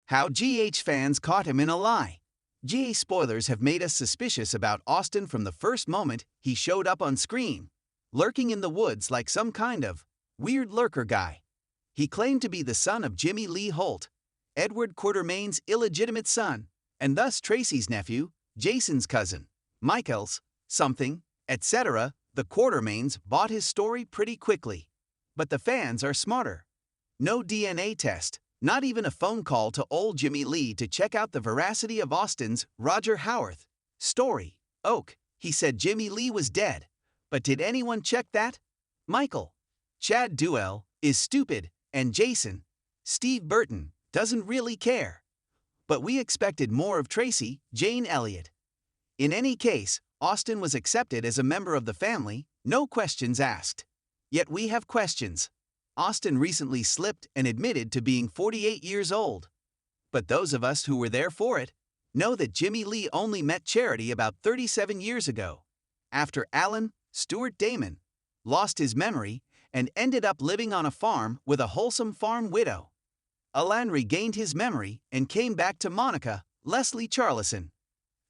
How GH fans caught him in a lie. GH spoilers have made us suspicious about Austin from the first moment he showed up on screen, lurking in the woods like some kind of weird lurker guy. He claimed to be the son of Jimmy Lee Holt, Edward Quartermain's illegitimate son, and thus Tracy's nephew, Jason's cousin, Michael's, something, etc. The Quartermains bought his story pretty quickly. But the fans are smarter. No DNA test, not even a phone call to old Jimmy Lee to check out the veracity of Austin's Roger Howarth story. He said Jimmy Lee was dead. But did anyone check that? Michael, Chad Duell, is stupid, and Jason, Steve Burton, doesn't really care. But we expected more of Tracy, Jane Elliott. In any case, Austin was accepted as a member of the family, no questions asked. Yet we have questions. Austin recently slipped and admitted to being 48 years old. But those of us who were there for it know that Jimmy Lee only met Charity about 37 years ago, after Alan Stuart Damon lost his memory and ended up living on a farm with a wholesome farm widow. Alan regained his memory and came back to Monica, Leslie Charlison.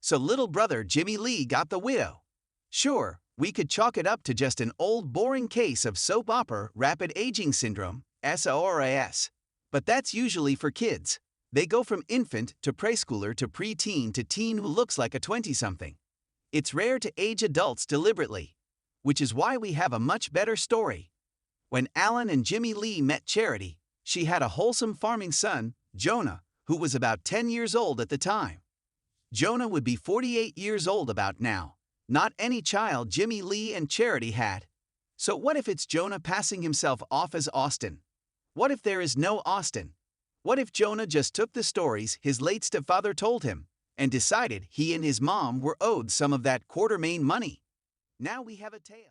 So little brother Jimmy Lee got the widow. Sure, we could chalk it up to just an old boring case of soap opera rapid aging syndrome, SORAS. But that's usually for kids. They go from infant to preschooler to preteen to teen who looks like a 20-something. It's rare to age adults deliberately, which is why we have a much better story. When Alan and Jimmy Lee met Charity, she had a wholesome farming son, Jonah, who was about 10 years old at the time. Jonah would be 48 years old about now. Not any child Jimmy Lee and Charity had. So what if it's Jonah passing himself off as Austin? What if there is no Austin? What if Jonah just took the stories his late stepfather told him and decided he and his mom were owed some of that Quartermain money? Now we have a tale.